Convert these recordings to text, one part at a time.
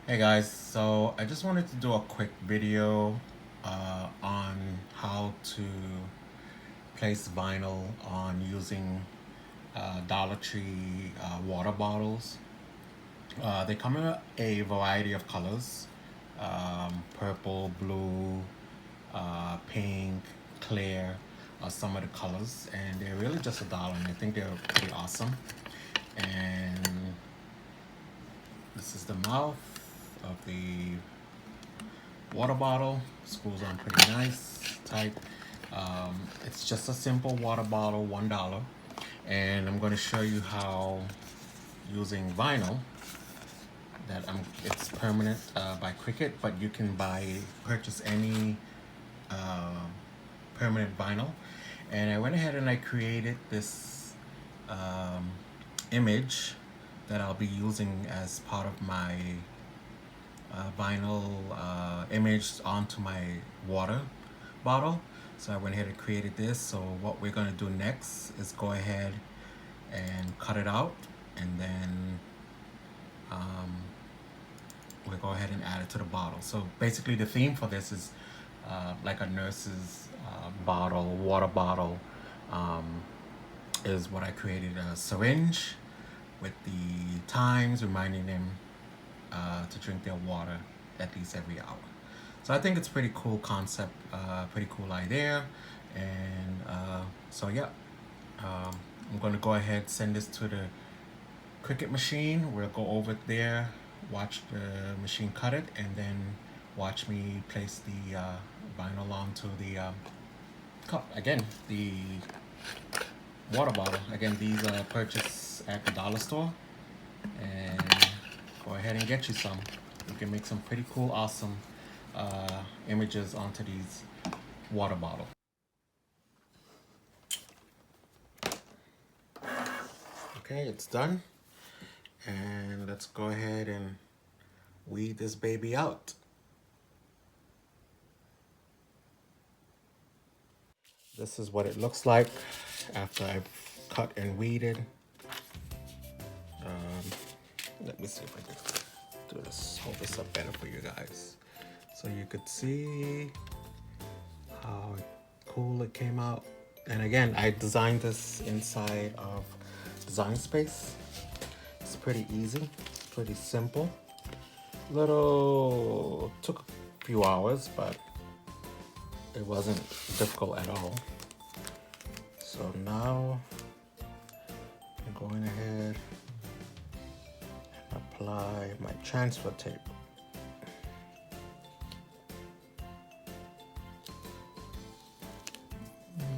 Hey guys, so I just wanted to do a quick video on how to place vinyl on using Dollar Tree water bottles. They come in a variety of colors, purple, blue, pink, clear are some of the colors, and they're really just $1, and I think they're pretty awesome. And this is the mouth of the water bottle. Screws on pretty nice, tight. It's just a simple water bottle, $1. And I'm going to show you how using vinyl it's permanent by Cricut, but you can purchase any uh, permanent vinyl. And I went ahead and I created this um, image that I'll be using as part of my vinyl image onto my water bottle. So I went ahead and created this. So what we're going to do next is go ahead and cut it out, and then we'll go ahead and add it to the bottle. So basically the theme for this is like a nurse's water bottle, um, is what I created. A syringe with the times reminding them to drink their water at least every hour. So I think it's pretty cool concept, pretty cool idea, and so yeah, I'm gonna go ahead send this to the Cricut machine. We'll go over there, watch the machine cut it, and then watch me place the vinyl onto the cup. Again, the water bottle. Again, these are purchased at the dollar store, and go ahead and get you some. You can make some pretty cool, awesome images onto these water bottles. Okay, it's done. And let's go ahead and weed this baby out. This is what it looks like after I've cut and weeded. Let me see if I can hold this up better for you guys. So you could see how cool it came out. And again, I designed this inside of Design Space. It's pretty easy, pretty simple. Took a few hours, but it wasn't difficult at all. So now I'm going ahead and apply my transfer tape.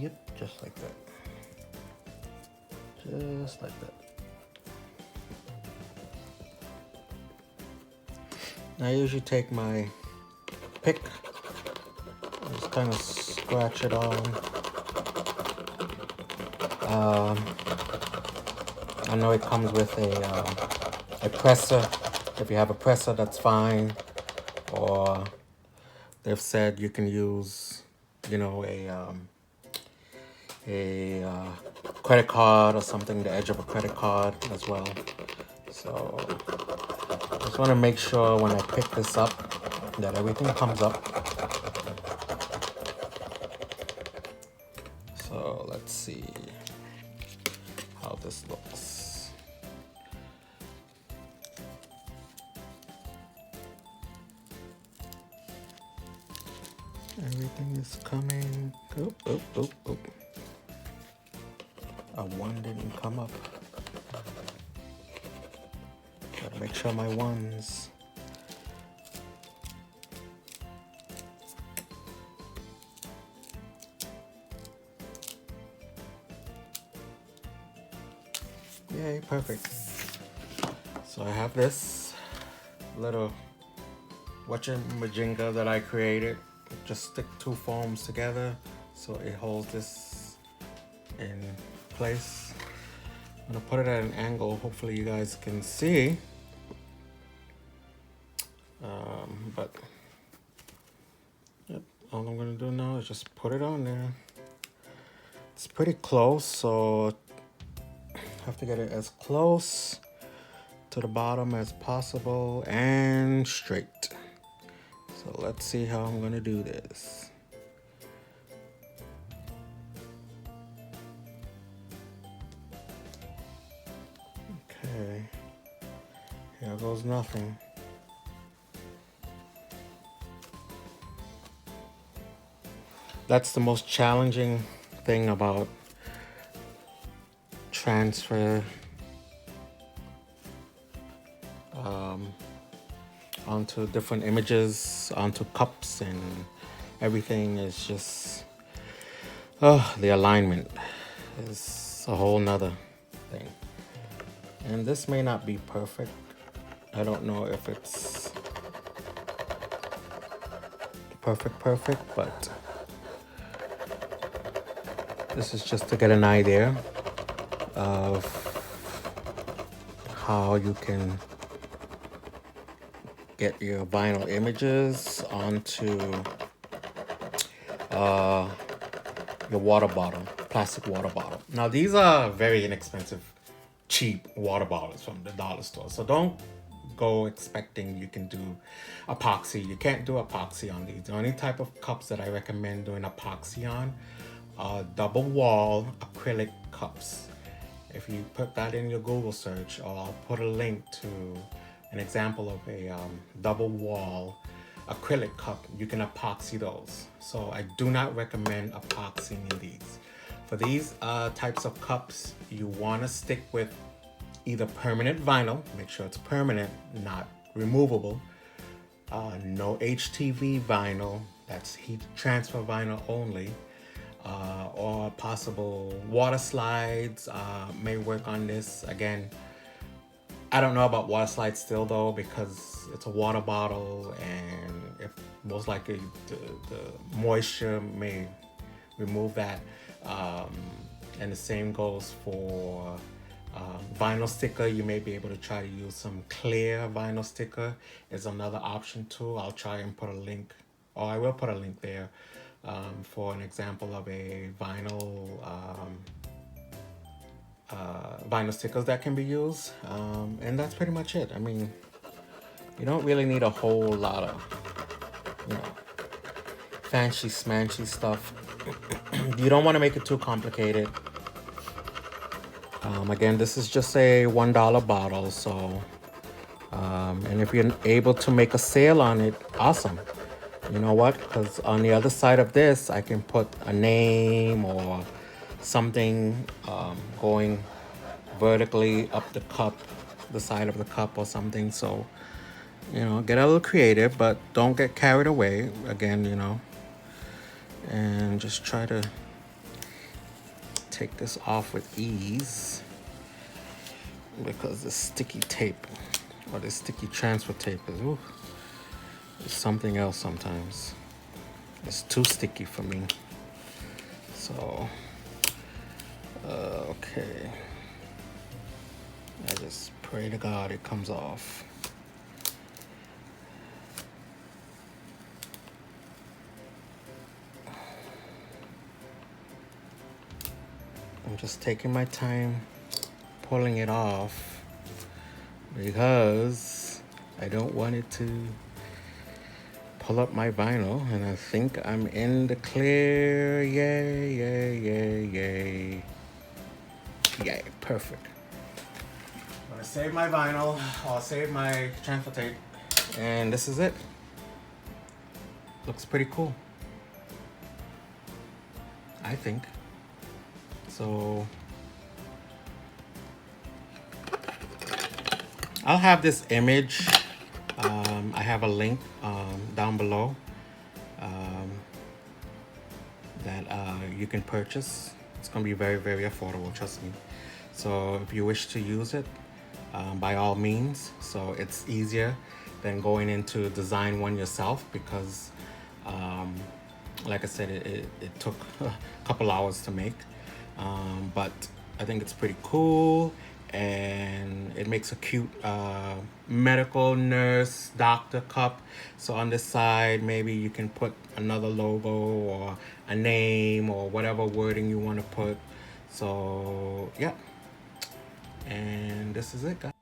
Yep, just like that. Just like that. I usually take my pick, just kind of scratch it on. I know it comes with a presser. If you have a presser, that's fine. Or they've said you can use, a credit card or something, the edge of a credit card as well. So I just want to make sure when I pick this up that everything comes up. So let's see how this looks. Everything is coming. Oop, oop, oop, oop. A one didn't come up. Gotta make sure my ones. Yay, perfect. So I have this little whatchamajinga that I created. Just stick two foams together so it holds this in place. I'm gonna put it at an angle, hopefully you guys can see. But yep, all I'm gonna do now is just put it on there. It's pretty close, so I have to get it as close to the bottom as possible and straight. So let's see how I'm gonna do this. Okay, here goes nothing. That's the most challenging thing about transfer onto different images, onto cups and everything is just, the alignment is a whole nother thing. And this may not be perfect. I don't know if it's perfect, but this is just to get an idea of how you can get your vinyl images onto your water bottle, plastic water bottle. Now these are very inexpensive, cheap water bottles from the dollar store. So don't go expecting you can do epoxy. You can't do epoxy on these. The only type of cups that I recommend doing epoxy on are double wall acrylic cups. If you put that in your Google search, or I'll put a link to an example of a double wall acrylic cup, you can epoxy those. So I do not recommend epoxying in these. For these types of cups, you want to stick with either permanent vinyl, make sure it's permanent, not removable, no HTV vinyl, that's heat transfer vinyl only, or possible water slides may work on this. Again, I don't know about water slides still though, because it's a water bottle and if most likely the moisture may remove that. And the same goes for vinyl sticker. You may be able to try to use some clear vinyl sticker is another option too. I'll try and put a link, or I will put a link there for an example of a vinyl stickers that can be used. And that's pretty much it. I mean, you don't really need a whole lot of, fancy smanchy stuff. You don't want to make it too complicated. Again, this is just a $1 bottle, so and if you're able to make a sale on it, awesome. You know what? Because on the other side of this, I can put a name or something going vertically up the cup, the side of the cup or something. So, get a little creative, but don't get carried away. Again, and just try to take this off with ease, because the sticky tape or the sticky transfer tape is something else sometimes. It's too sticky for me. So, okay. I just pray to God it comes off. I'm just taking my time pulling it off because I don't want it to pull up my vinyl, and I think I'm in the clear. Yay, yay, yay, yay. Yay, perfect. I'm gonna save my vinyl, I'll save my transfer tape, and this is it. Looks pretty cool, I think. So I'll have this image. I have a link down below that you can purchase. It's gonna be very, very affordable, trust me. So if you wish to use it, by all means. So it's easier than going into design one yourself, because like I said, it took a couple hours to make. But I think it's pretty cool, and it makes a cute medical nurse doctor cup. So on this side, maybe you can put another logo or a name or whatever wording you want to put. So yeah, and this is it, guys.